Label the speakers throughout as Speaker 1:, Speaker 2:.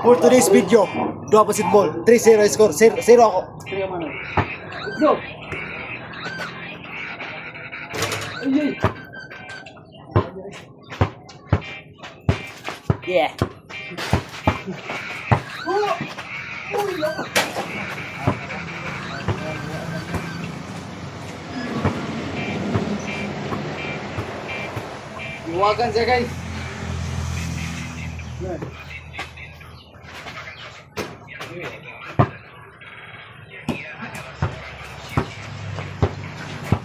Speaker 1: For today's video, dua basketball, 3-0 score, 0 ako. Let's go. Yeah. Iwagan siya guys.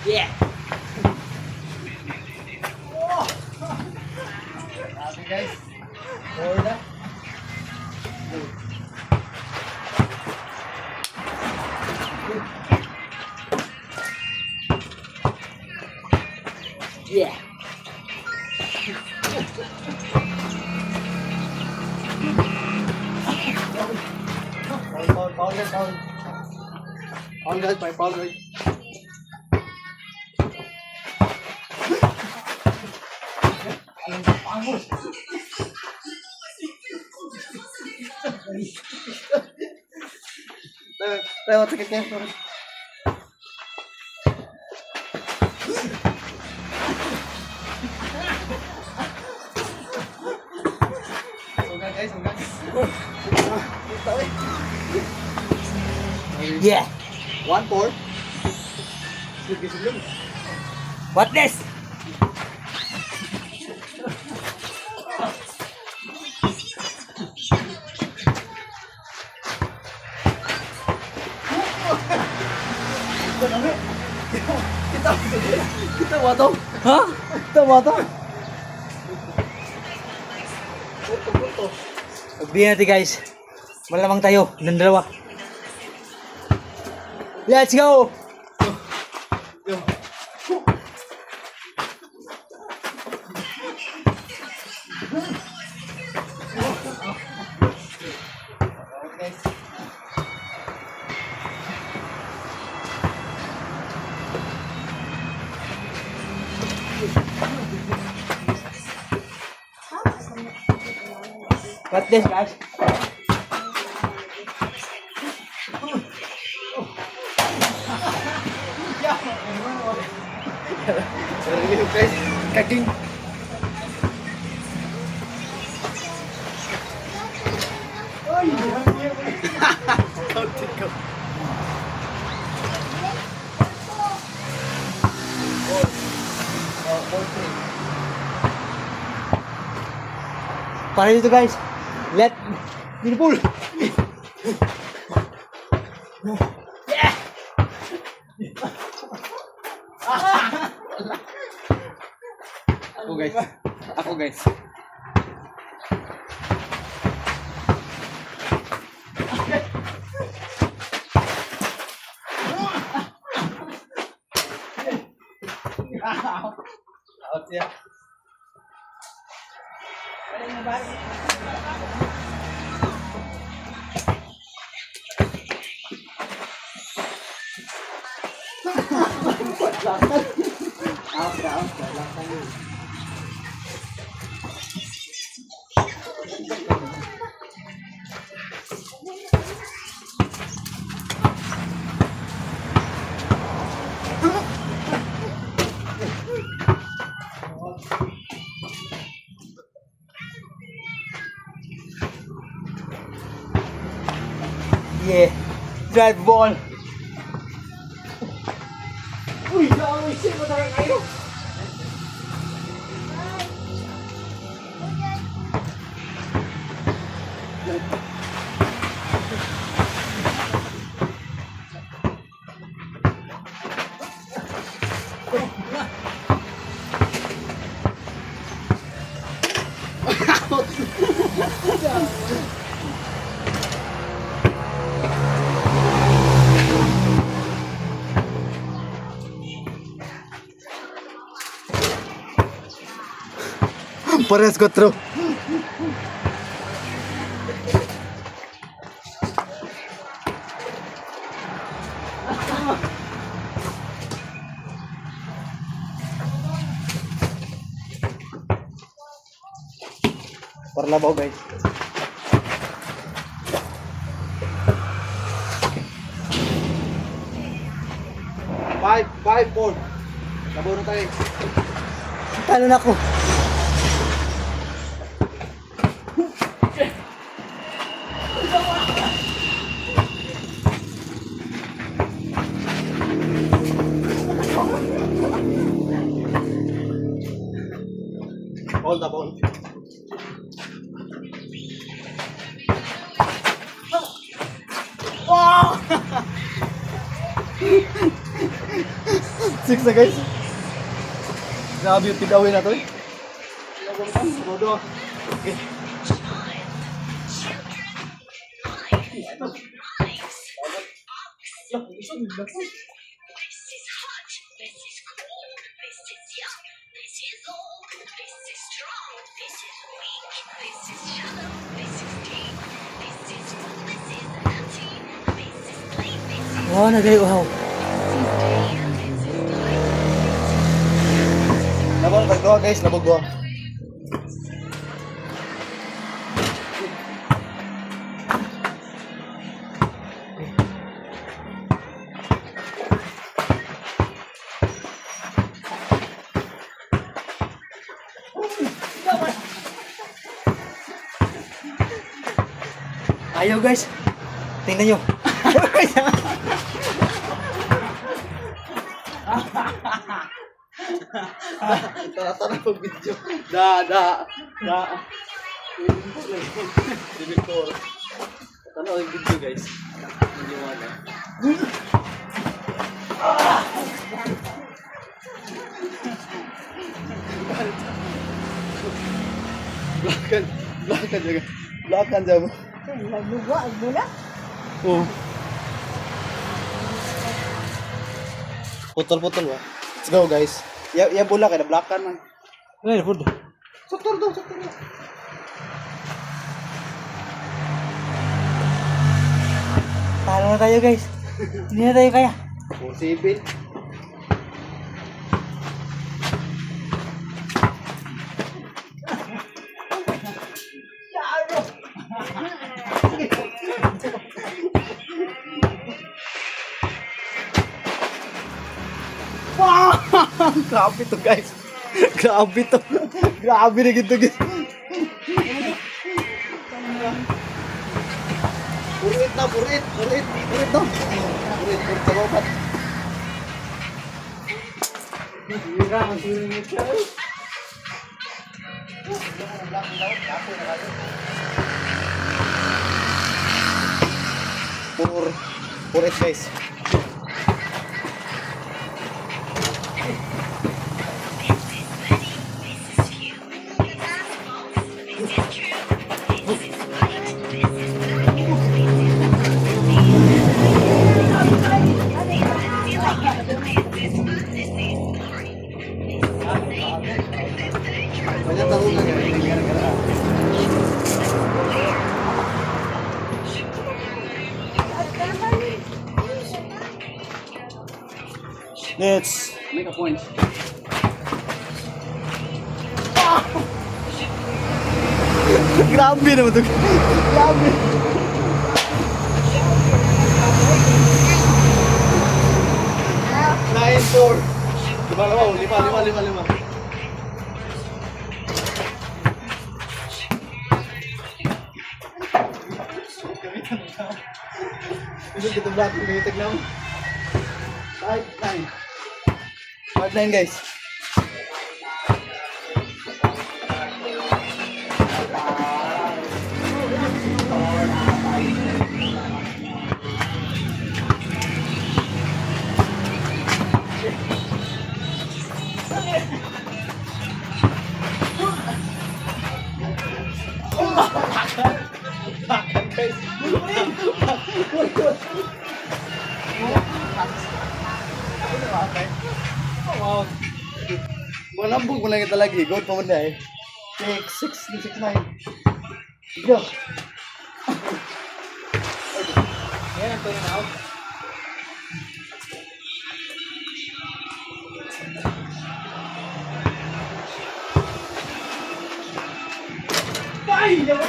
Speaker 1: Yeah. Sabi guys. Forward na. Yeah. Foul guys, by foul guys. Tayo, sakit niya. Huwag guys, huwag guys. Yeah. 1-4. What this? Kita mo to? Ha? Kita mo to? Magbihin natin guys. Malamang tayo ng dalawa. Let's go! Got this, guys. Guys, cutting. Para dito guys. Let beautiful. Yeah. Ako guys. Ako guys. Out ya. Yeah, drive ball. Uy, dami siya mo talaga kayo. Parehas ko throw. Para labaw guys. 5-4. Labaw na tayo. Talo na ako. Hold the ball. Wow! 6 na guys. Grabe yung tigawin na to eh. Okay. Wow, nagay wow. Labang tagdoa guys, labog doa. Ayaw guys. Tingnan nyo. Tara pag video. Da. Director. Tara ang video guys. Hindi mo na. Blakan jago.
Speaker 2: Naglugo ang mula.
Speaker 1: Oh. Putol ba? Let's go guys. Ya bola kada blakan man. Eh, food. Saktor daw.
Speaker 2: Talo na tayo guys. Hindi na tayo kaya.
Speaker 1: 4-7. Grabe to guys. Grabe to. Grabe na gitu guys. Purit na. Purit na. Purit sa babat. Hira, masurin mo siya. Purit guys. Banyak tahu kan gara-gara. Let's make a point. Grabe naman to. Grabe. Nine, 4. Lima. Itu kita belakang kita kenal. 5-9 guys. Wow. Malambog mo lang kita lagi. Good pa mo na eh. 6-9. Go. Yan ang tuloy na out. Ay! Yawa!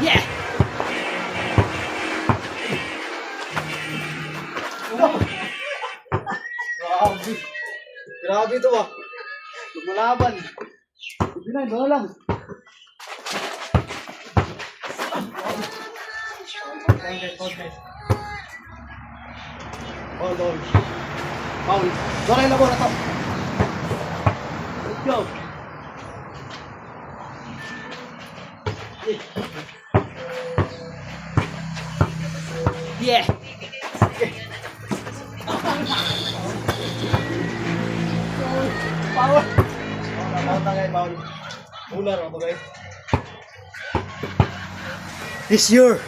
Speaker 2: Yeah!
Speaker 1: Grabe. Grabe ito ba? Lumalaban. Hindi na, doon lang. Paul, Paul. Paul. Doon lang labo na to. Let's go.
Speaker 2: Yeah!
Speaker 1: Paul. Paul na guys, Paul. Ular ako guys.
Speaker 2: It's your...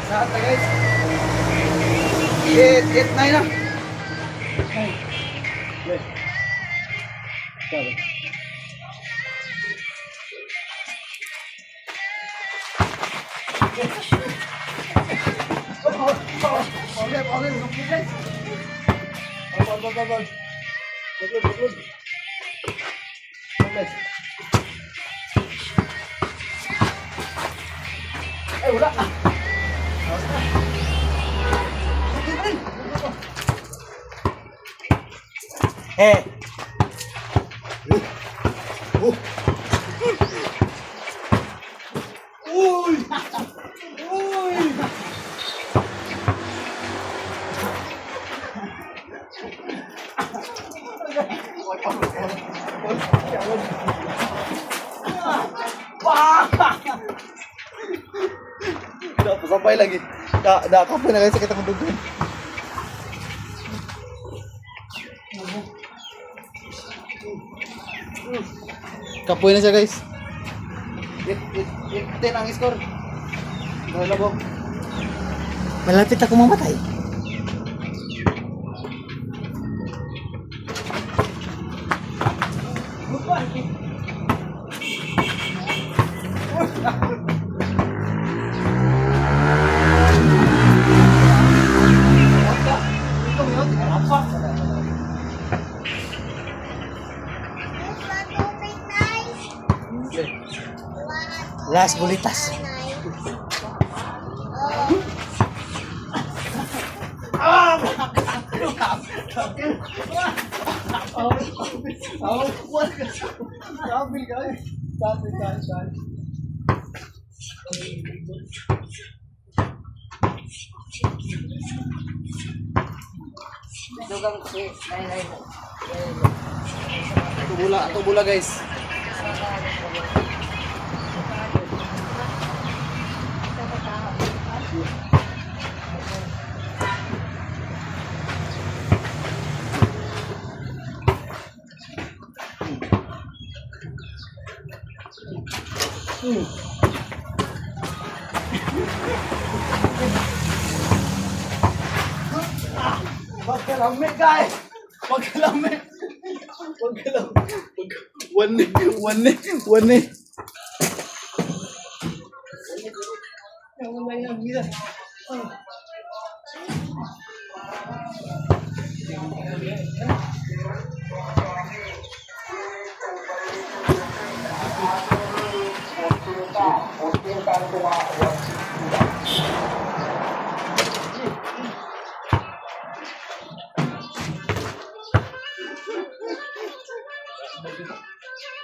Speaker 1: Saan na guys? 8, 9 na. Okay. Sabi. Eh, wala ka.
Speaker 2: Eh!
Speaker 1: Uy! Uy! Sampai lagi. Da kapoy na guys sa kitang dugon. Kapoy na siya guys. 10 ang score. Dahil ako.
Speaker 2: Malapit ako mamatay. Las bolitas.
Speaker 1: Sabi guys. Sabi. Ito bula guys. Magkalamig guys! Magkalamig! One.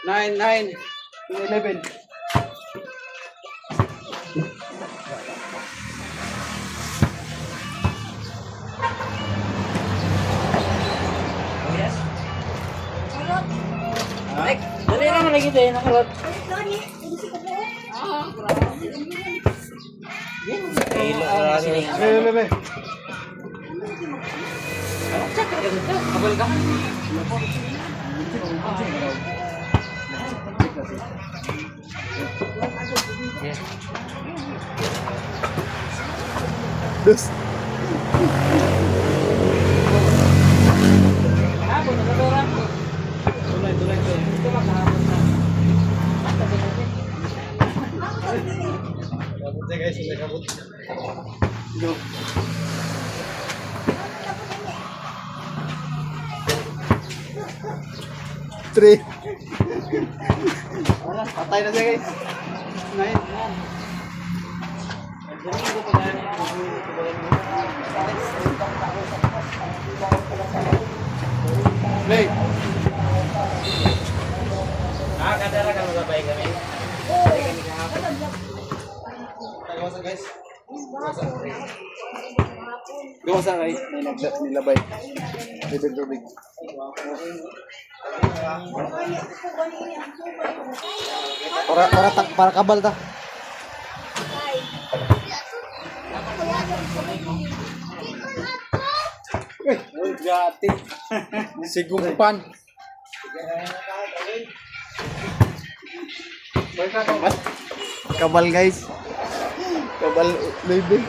Speaker 1: Nine to 11.
Speaker 2: Ay, dali lang lagi tayo nakalot.
Speaker 1: Bebe.
Speaker 2: Kabal ka.
Speaker 1: Dus.
Speaker 2: Habon, nagkaturan ko. Tuloy. Ito makahabon na.
Speaker 1: Kabut ya guys, sudah kabut. Go. Three. Patay na siya guys. Nine. Play.
Speaker 2: Kadara ka magabay kami.
Speaker 1: Gawasan guys. Gawasan guys. Nilabay. Tubig. Para kabal ta.
Speaker 2: Gati.
Speaker 1: Sigumpan. Kabal guys. Kabal baby.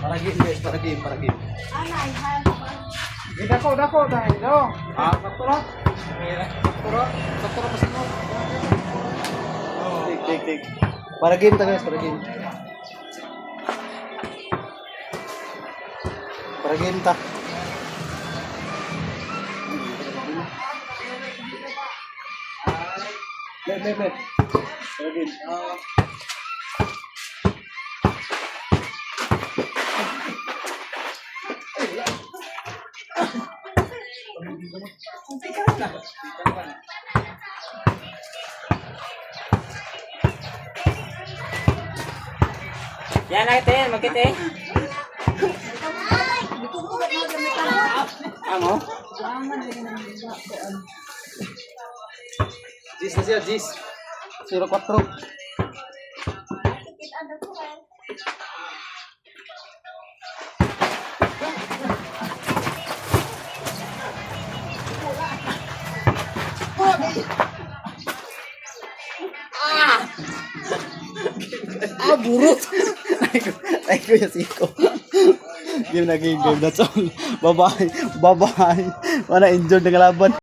Speaker 1: Para game guys, para game.
Speaker 2: Dako dahil do.
Speaker 1: Saktura pa sino. Tik. Para game ta guys, para game. Para game ta. Le. Para game.
Speaker 2: Yan natin, magkite. Amo?
Speaker 1: Jis na siya, Jis. 04. Burot. Ay ko ya siko. Game. That's all. Bye-bye. Mana injured ng laban.